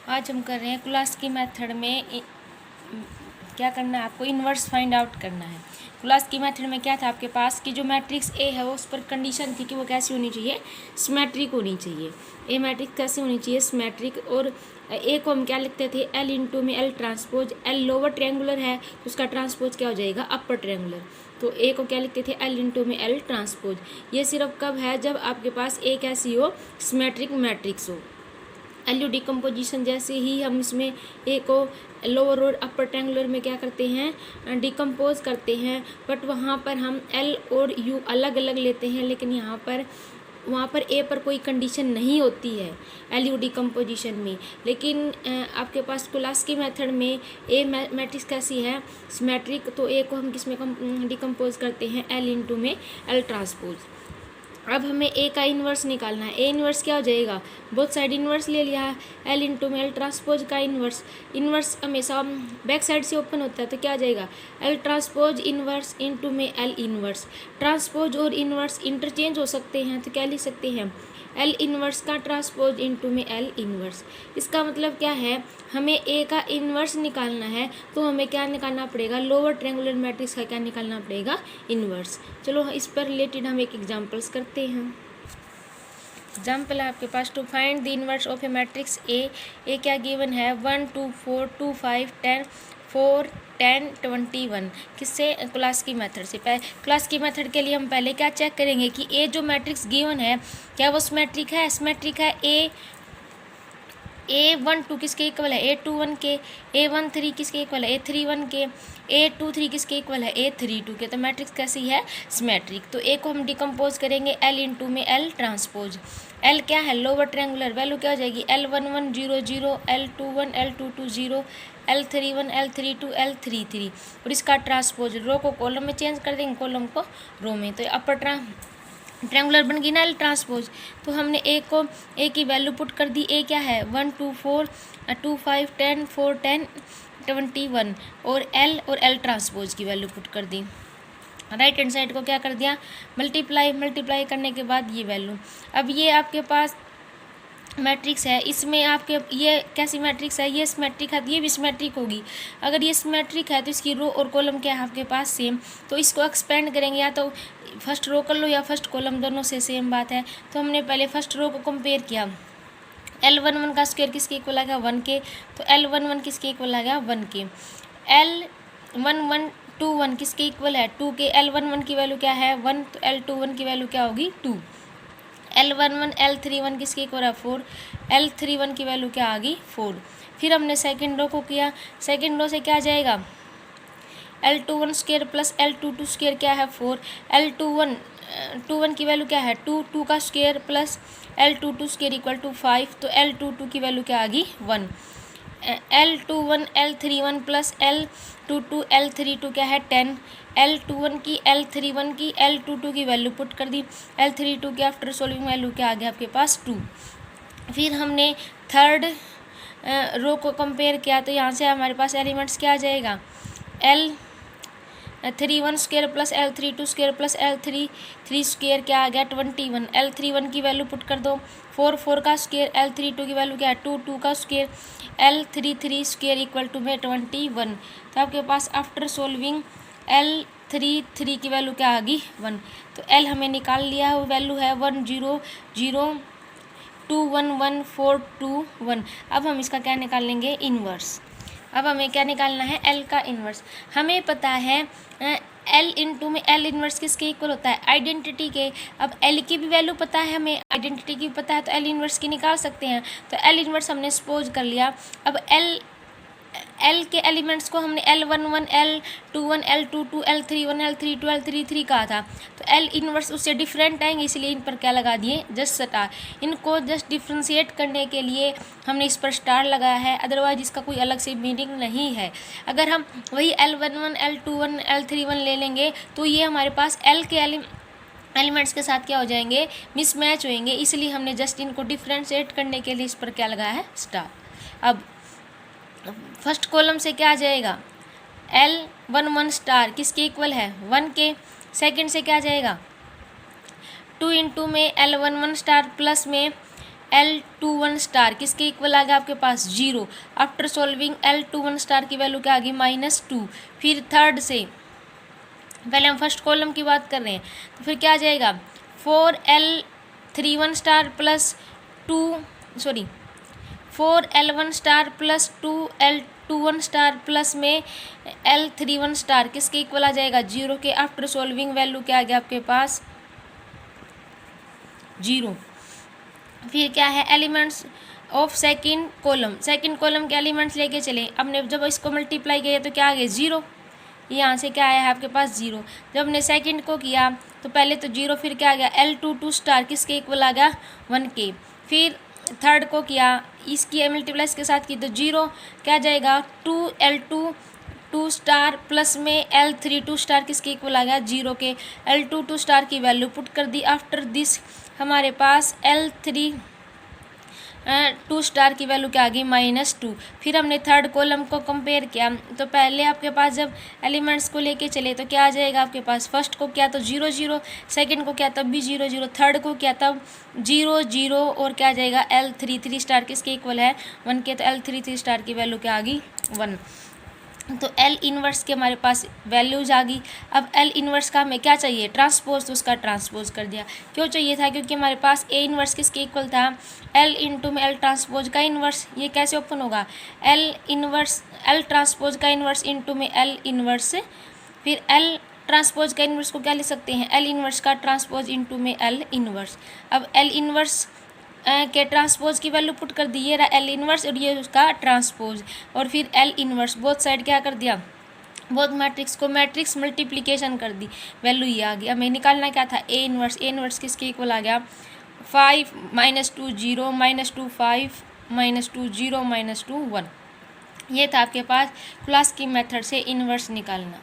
आज हम कर रहे हैं क्लासिकी मेथड में क्या करना है, आपको इन्वर्स फाइंड आउट करना है। क्लासिकी मेथड में क्या था, आपके पास कि जो मैट्रिक्स ए है वो उस पर कंडीशन थी कि वो कैसी होनी चाहिए, सिमेट्रिक होनी चाहिए। ए मैट्रिक्स कैसी होनी चाहिए, सिमेट्रिक। और ए को हम क्या लिखते थे, एल इंटू में L transpose. L lower triangular है तो उसका ट्रांसपोज क्या हो जाएगा, अपर ट्रायंगुलर। तो ए को क्या लिखते थे, एल इंटू में एल ट्रांसपोज। ये सिर्फ कब है, जब आपके पास ए कैसी हो, सिमेट्रिक मैट्रिक्स हो। एलयू डिकम्पोजिशन जैसे ही हम इसमें ए को लोअर और अपर ट्रायंगुलर में क्या करते हैं, डिकम्पोज करते हैं, बट वहाँ पर हम एल और यू अलग अलग लेते हैं, लेकिन वहाँ पर ए पर कोई कंडीशन नहीं होती है एल यू डिकम्पोजिशन में। लेकिन आपके पास क्लासिकी मेथड में ए मैट्रिक्स कैसी है, सिमेट्रिक। तो ए को हम किस में डिकम्पोज करते हैं, एल इंटू में एल ट्रांसपोज। अब हमें ए का इन्वर्स निकालना है। ए इन्वर्स क्या हो जाएगा, बोथ साइड इन्वर्स ले लिया है, एल इंटू में एल ट्रांसपोज का इन्वर्स हमेशा बैक साइड से ओपन होता है, तो क्या आ जाएगा, एल ट्रांसपोज इन्वर्स इंटू में एल इन्वर्स। ट्रांसपोज और इन्वर्स इंटरचेंज हो सकते हैं, तो क्या लिख सकते हैं, एल इन्वर्स का ट्रांसपोज इंटू में एल इन्वर्स। इसका मतलब क्या है, हमें ए का इन्वर्स निकालना है तो हमें क्या निकालना पड़ेगा, लोअर ट्रायंगुलर मैट्रिक्स का क्या निकालना पड़ेगा, इन्वर्स। चलो इस पर रिलेटेड हम एक एग्जांपल्स करते हैं। एग्जाम्पल है आपके पास, to find the inverse of a matrix A. A क्या गिवन है, 1 2 4 2 5 10 4 10 21। किससे, क्लासिकी मेथड से। क्लासिकी मेथड के लिए हम पहले क्या चेक करेंगे कि ए जो मैट्रिक्स गिवन है क्या वो सिमेट्रिक है, सिमेट्रिक है। A12 किसके इक्वल है, A21 के। A13 किसके इक्वल है, A31 के। A23 किसके इक्वल है, A32 के। तो मैट्रिक्स कैसी है, सिमेट्रिक। तो ए को हम डिकम्पोज करेंगे एल इंटू में एल ट्रांसपोज। एल क्या है, लोअर ट्रायंगुलर, वैल्यू क्या हो जाएगी, L11 0 0, L21 L22 0, L31 L32 L33। और इसका ट्रांसपोज, रो को कॉलम में चेंज कर देंगे, कॉलम को रो में। तो अपर ट्रायंगुलर बन गई ना एल ट्रांसपोज। तो हमने ए की वैल्यू पुट कर दी। ए क्या है, 1 2 4 2 5 10 4 10 21। और एल ट्रांसपोज की वैल्यू पुट कर दी। राइट हैंड साइड को क्या कर दिया, मल्टीप्लाई करने के बाद ये वैल्यू। अब ये आपके पास मैट्रिक्स है, इसमें आपके ये कैसी मैट्रिक्स है, ये सिमेट्रिक है, ये भी सिमेट्रिक होगी। अगर ये सिमेट्रिक है तो इसकी रो और कॉलम क्या है आपके पास, सेम। तो इसको एक्सपेंड करेंगे, या तो फर्स्ट रो कर लो या फर्स्ट कॉलम, दोनों से सेम बात है। तो हमने पहले फर्स्ट रो को कंपेयर किया, L11 का स्क्वायर किसके इक्वल आ गया, 1 के। तो L11 किसके इक्वल आ गया, 1 के। L11 21 किसके इक्वल है, 2 के। L11 की वैल्यू क्या है, 1, तो L21 की वैल्यू क्या होगी, 2। L11 L31 किसके इक्वल है, 4। L31 की वैल्यू क्या आ गई, 4। फिर हमने सेकेंड रो को किया, सेकेंड रो से क्या आ जाएगा, L21 square plus L22 square क्या है, 4। L21 की वैल्यू क्या है, 2 का square plus L22 square equal to 5। तो L22 की वैल्यू क्या आ गई, 1। L21 L31 plus L22 L32 क्या है, 10। L21 की L31 की L22 की वैल्यू पुट कर दी। L32 की आफ्टर सॉल्विंग वैल्यू क्या आ गया आपके पास, 2। फिर हमने थर्ड रो को कंपेयर किया, तो यहाँ से हमारे पास एलिमेंट्स क्या आ जाएगा, L31 square plus L32 square plus L33 square क्या आ गया, 21। L31 की वैल्यू पुट कर दो, 4 का स्क्वायर, L32 की वैल्यू क्या है, 2 का square, L33 square equal to में 21। तो आपके पास आफ्टर सोल्विंग L33 की वैल्यू क्या आ गई, 1। तो L हमें निकाल लिया, वो वैल्यू है 1 0 0 2 1 1 4 2 1। अब हम इसका क्या निकाल लेंगे, इन्वर्स। अब हमें क्या निकालना है, एल का इन्वर्स। हमें पता है एल इंटू में एल इन्वर्स किसके इक्वल होता है, आइडेंटिटी के। अब एल की भी वैल्यू पता है हमें, आइडेंटिटी की पता है, तो एल इन्वर्स की निकाल सकते हैं। तो एल इन्वर्स हमने सपोज कर लिया। अब एल के एलिमेंट्स को हमने L11 L21 L22 L31 L32 L33 कहा था। तो एल इन्वर्स उससे डिफरेंट आएंगे, इसलिए इन पर क्या लगा दिए, जस्ट स्टार। इनको जस्ट डिफ्रेंशिएट करने के लिए हमने इस पर स्टार लगाया है, अदरवाइज इसका कोई अलग से मीनिंग नहीं है। अगर हम वही L11 L21 L31 ले लेंगे तो ये हमारे पास एल के एलिमेंट्स के साथ क्या हो जाएंगे, मिसमैच होएंगे, इसलिए हमने जस्ट इनको डिफ्रेंशिएट करने के लिए इस पर क्या लगाया है, स्टार। अब फर्स्ट कॉलम से क्या आ जाएगा, L11 स्टार किसके इक्वल है, 1 के। सेकंड से क्या आ जाएगा, 2 इंटू में L11 स्टार प्लस में L21 स्टार किसके इक्वल आ गया आपके पास 0। आफ्टर सॉल्विंग L21 स्टार की वैल्यू क्या आ गई -2। फिर थर्ड से पहले हम फर्स्ट कॉलम की बात कर रहे हैं, तो फिर क्या आ जाएगा 4L31 star plus 4L1 star plus 2L21 star plus में L31 स्टार किसके इक्वल आ जाएगा 0 के। आफ्टर सॉल्विंग वैल्यू क्या आ गया आपके पास 0। फिर क्या है एलिमेंट्स ऑफ सेकंड कॉलम के एलिमेंट्स लेके चले। हमने जब इसको मल्टीप्लाई किया तो क्या आ गया 0, यहाँ से क्या आया है आपके पास 0। जब हमने सेकंड को किया तो पहले तो 0, फिर क्या आ गया L22 स्टार किसके इक्वल आ गया 1 के। फिर थर्ड को किया, इसकी मल्टीप्लाई इसके साथ की तो 0 क्या जाएगा 2L22 स्टार प्लस में L32 स्टार किसके इक्वल आ गया 0 के। L22 स्टार की वैल्यू पुट कर दी। आफ्टर दिस हमारे पास L32 स्टार की वैल्यू क्या आ गई -2। फिर हमने थर्ड कॉलम को कंपेयर किया तो पहले आपके पास जब एलिमेंट्स को लेके चले तो क्या आ जाएगा आपके पास, फर्स्ट को किया तो 0 0, सेकंड को किया तब भी 0 0, थर्ड को किया तब 0 0 और क्या आ जाएगा L33 स्टार किसके इक्वल है 1 के। तो L33 स्टार की वैल्यू क्या आ गई 1। तो L इन्वर्स के हमारे पास वैल्यूज आ गई। अब L इन्वर्स का हमें क्या चाहिए ट्रांसपोज, तो उसका ट्रांसपोज कर दिया। क्यों चाहिए था, क्योंकि हमारे पास A इन्वर्स किसके इक्वल था L इंटू में L ट्रांसपोज का इन्वर्स। ये कैसे ओपन होगा L ट्रांसपोज का इन्वर्स इंटू में L इन्वर्स। फिर L ट्रांसपोज का इन्वर्स को क्या लिख सकते हैं L इन्वर्स का ट्रांसपोज इंटू में L इन्वर्स। अब L इन्वर्स के ट्रांसपोज की वैल्यू पुट कर दी, ये रहा L इन्वर्स और ये उसका ट्रांसपोज, और फिर L इन्वर्स बोथ साइड क्या कर दिया, बोथ मैट्रिक्स को मैट्रिक्स मल्टीप्लिकेशन कर दी, वैल्यू ये आ गई। हमें निकालना क्या था A इन्वर्स किसके इक्वल आ गया 5 -2 0 -2 5 -2 0 -2 1। ये था आपके पास क्लास की मेथड से इन्वर्स निकालना।